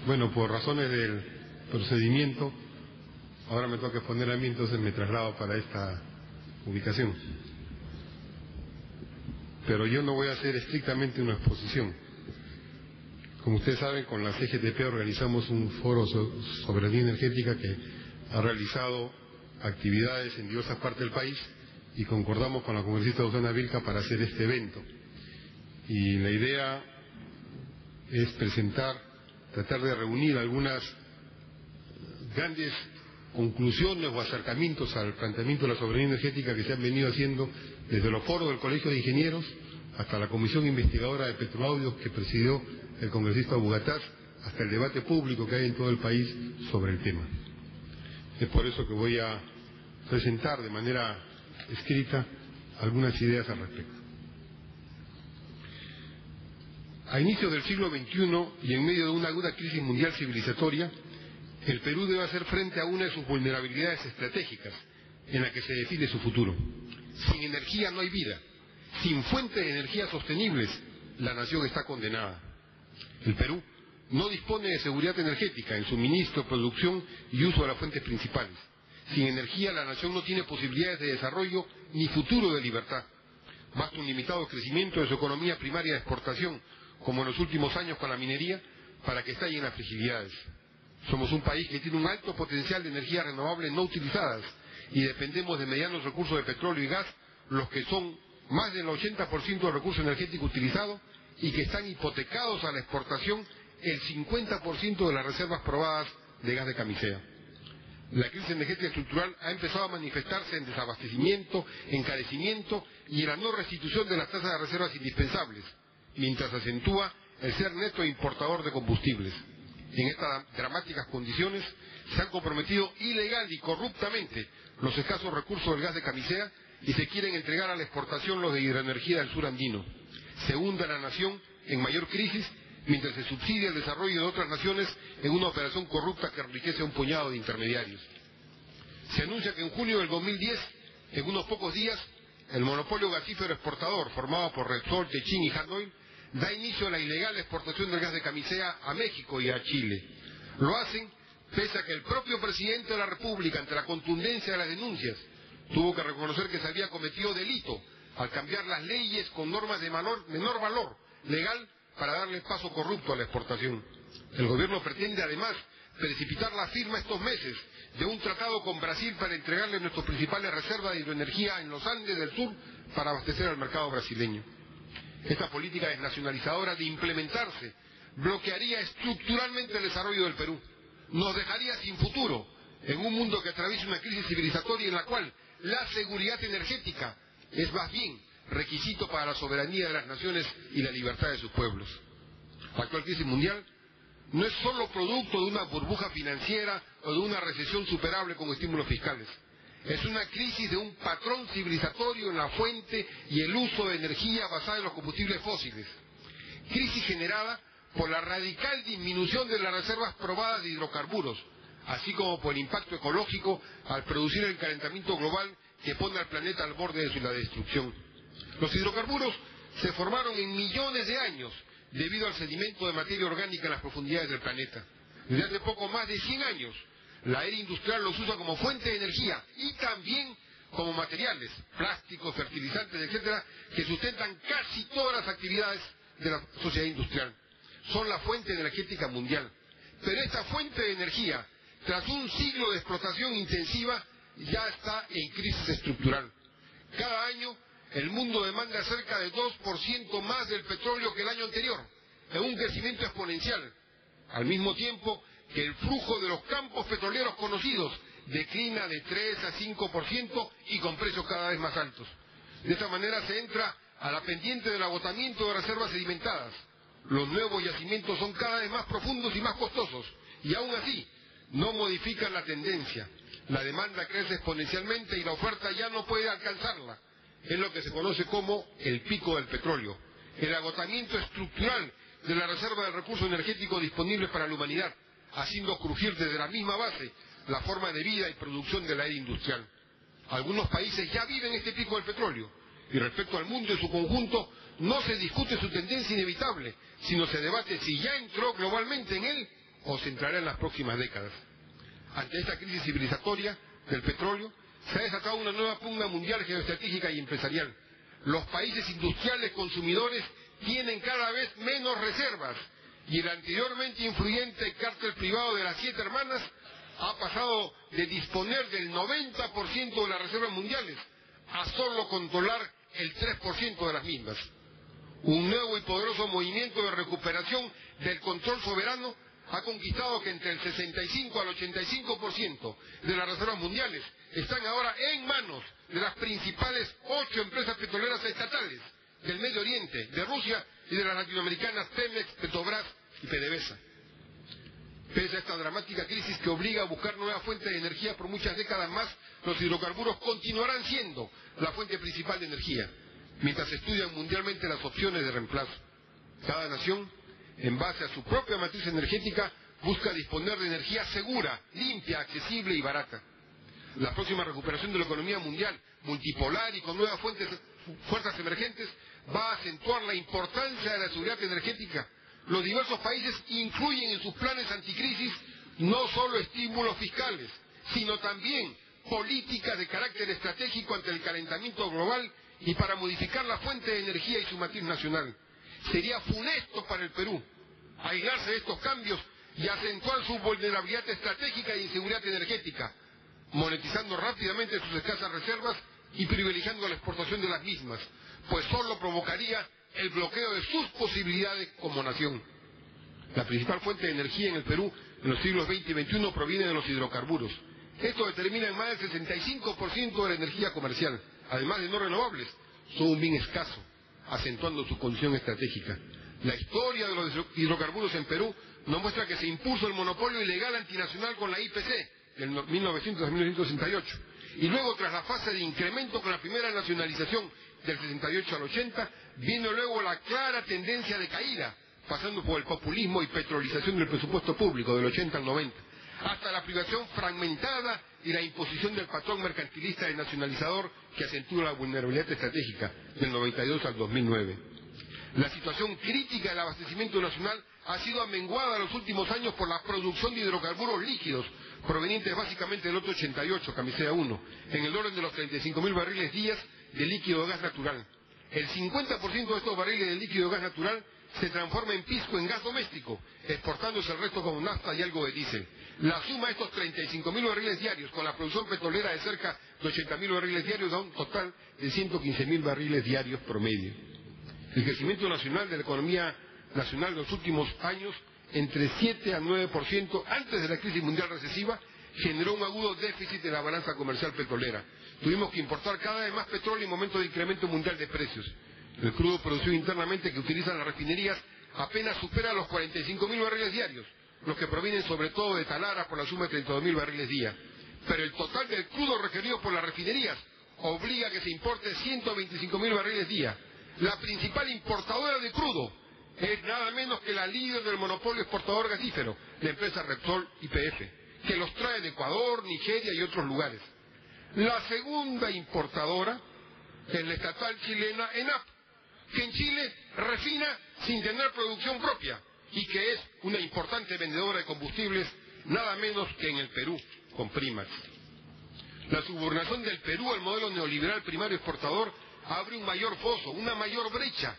Bueno, por razones del procedimiento, ahora me toca exponer a mí, entonces me traslado para esta ubicación. Pero yo no voy a hacer estrictamente una exposición. Como ustedes saben, con la CGTP organizamos un foro soberanía energética que ha realizado actividades en diversas partes del país y concordamos con la congresista Susana Vilca para hacer este evento. Y la idea es tratar de reunir algunas grandes conclusiones o acercamientos al planteamiento de la soberanía energética que se han venido haciendo desde los foros del Colegio de Ingenieros hasta la comisión investigadora de Petroaudios que presidió el congresista Bugatás, hasta el debate público que hay en todo el país sobre el tema. Es por eso que voy a presentar de manera escrita algunas ideas al respecto. A inicios del siglo XXI y en medio de una aguda crisis mundial civilizatoria, el Perú debe hacer frente a una de sus vulnerabilidades estratégicas en la que se define su futuro. Sin energía no hay vida. Sin fuentes de energía sostenibles, la nación está condenada. El Perú no dispone de seguridad energética en suministro, producción y uso de las fuentes principales. Sin energía, la nación no tiene posibilidades de desarrollo ni futuro de libertad. Basta un limitado crecimiento de su economía primaria de exportación, como en los últimos años con la minería, para que estallen las fragilidades. Somos un país que tiene un alto potencial de energías renovables no utilizadas y dependemos de medianos recursos de petróleo y gas, los que son más del 80% del recurso energético utilizado y que están hipotecados a la exportación el 50% de las reservas probadas de gas de camisea. La crisis energética estructural ha empezado a manifestarse en desabastecimiento, encarecimiento y en la no restitución de las tasas de reservas indispensables, mientras acentúa el ser neto importador de combustibles. En estas dramáticas condiciones se han comprometido ilegal y corruptamente los escasos recursos del gas de camisea y se quieren entregar a la exportación los de hidroenergía del sur andino. Se hunde a la nación en mayor crisis mientras se subsidia el desarrollo de otras naciones en una operación corrupta que enriquece a un puñado de intermediarios. Se anuncia que en junio del 2010, en unos pocos días, el monopolio gasífero exportador formado por Repsol, Techin y Hanoi da inicio a la ilegal exportación del gas de camisea a México y a Chile. Lo hacen pese a que el propio presidente de la República, ante la contundencia de las denuncias, tuvo que reconocer que se había cometido delito al cambiar las leyes con normas de menor valor legal para darle paso corrupto a la exportación. El gobierno pretende además precipitar la firma estos meses de un tratado con Brasil para entregarle nuestras principales reservas de hidroenergía en los Andes del sur para abastecer al mercado brasileño. Esta política desnacionalizadora de implementarse bloquearía estructuralmente el desarrollo del Perú. Nos dejaría sin futuro en un mundo que atraviesa una crisis civilizatoria en la cual la seguridad energética es más bien requisito para la soberanía de las naciones y la libertad de sus pueblos. La actual crisis mundial no es solo producto de una burbuja financiera o de una recesión superable con estímulos fiscales. Es una crisis de un patrón civilizatorio en la fuente y el uso de energía basada en los combustibles fósiles. Crisis generada por la radical disminución de las reservas probadas de hidrocarburos, así como por el impacto ecológico al producir el calentamiento global que pone al planeta al borde de la destrucción. Los hidrocarburos se formaron en millones de años debido al sedimento de materia orgánica en las profundidades del planeta. Desde hace poco más de 100 años, la era industrial los usa como fuente de energía y también como materiales, plásticos, fertilizantes, etcétera, que sustentan casi todas las actividades de la sociedad industrial. Son la fuente energética mundial. Pero esta fuente de energía, tras un siglo de explotación intensiva, ya está en crisis estructural. Cada año, el mundo demanda cerca de 2% más del petróleo que el año anterior, en un crecimiento exponencial, al mismo tiempo que el flujo de los campos petroleros conocidos declina de 3 a 5% y con precios cada vez más altos. De esta manera se entra a la pendiente del agotamiento de reservas sedimentadas. Los nuevos yacimientos son cada vez más profundos y más costosos, y aún así no modifican la tendencia. La demanda crece exponencialmente y la oferta ya no puede alcanzarla. Es lo que se conoce como el pico del petróleo, el agotamiento estructural de la reserva de recursos energéticos disponibles para la humanidad, haciendo crujir desde la misma base la forma de vida y producción de la era industrial. Algunos países ya viven este pico del petróleo, y respecto al mundo en su conjunto, no se discute su tendencia inevitable, sino se debate si ya entró globalmente en él o se entrará en las próximas décadas. Ante esta crisis civilizatoria del petróleo, se ha desatado una nueva pugna mundial geoestratégica y empresarial. Los países industriales consumidores tienen cada vez menos reservas y el anteriormente influyente cártel privado de las 7 hermanas ha pasado de disponer del 90% de las reservas mundiales a solo controlar el 3% de las mismas. Un nuevo y poderoso movimiento de recuperación del control soberano ha conquistado que entre el 65 al 85% de las reservas mundiales están ahora en manos de las principales 8 empresas petroleras estatales del Medio Oriente, de Rusia y de las latinoamericanas Pemex, Petrobras y PDVSA. Pese a esta dramática crisis que obliga a buscar nuevas fuentes de energía por muchas décadas más, los hidrocarburos continuarán siendo la fuente principal de energía, mientras se estudian mundialmente las opciones de reemplazo. Cada nación, en base a su propia matriz energética, busca disponer de energía segura, limpia, accesible y barata. La próxima recuperación de la economía mundial, multipolar y con nuevas fuerzas emergentes, va a acentuar la importancia de la seguridad energética. Los diversos países incluyen en sus planes anticrisis no solo estímulos fiscales, sino también políticas de carácter estratégico ante el calentamiento global y para modificar la fuente de energía y su matriz nacional. Sería funesto para el Perú aislarse de estos cambios y acentuar su vulnerabilidad estratégica e inseguridad energética, monetizando rápidamente sus escasas reservas y privilegiando la exportación de las mismas, pues solo provocaría el bloqueo de sus posibilidades como nación. La principal fuente de energía en el Perú en los siglos XX y XXI proviene de los hidrocarburos. Esto determina en más del 65% de la energía comercial, además de no renovables, son un bien escaso, acentuando su condición estratégica. La historia de los hidrocarburos en Perú nos muestra que se impuso el monopolio ilegal antinacional con la IPC del 1900 a 1968, y luego tras la fase de incremento con la primera nacionalización del 68 al 80, vino luego la clara tendencia de caída, pasando por el populismo y petrolización del presupuesto público del 80 al 90, hasta la privación fragmentada y la imposición del patrón mercantilista y nacionalizador que acentúa la vulnerabilidad estratégica del 92 al 2009. La situación crítica del abastecimiento nacional ha sido amenguada en los últimos años por la producción de hidrocarburos líquidos, provenientes básicamente del lote 88, Camisea 1, en el orden de los 35.000 barriles día de líquido de gas natural. El 50% de estos barriles de líquido de gas natural se transforma en pisco en gas doméstico, exportándose el resto como nafta y algo de diésel. La suma de estos 35.000 barriles diarios con la producción petrolera de cerca de 80.000 barriles diarios da un total de 115.000 barriles diarios promedio. El crecimiento nacional de la economía nacional en los últimos años, entre 7 a 9% antes de la crisis mundial recesiva, generó un agudo déficit de la balanza comercial petrolera. Tuvimos que importar cada vez más petróleo en momentos de incremento mundial de precios. El crudo producido internamente que utilizan las refinerías apenas supera los 45.000 barriles diarios, los que provienen sobre todo de Talara por la suma de 32.000 barriles día. Pero el total del crudo requerido por las refinerías obliga a que se importe 125.000 barriles día. La principal importadora de crudo es nada menos que la líder del monopolio exportador gasífero, la empresa Repsol YPF, que los trae de Ecuador, Nigeria y otros lugares. La segunda importadora es la estatal chilena ENAP, que en Chile refina sin tener producción propia y que es una importante vendedora de combustibles, nada menos que en el Perú, con Primax. La subordinación del Perú al modelo neoliberal primario exportador abre un mayor foso, una mayor brecha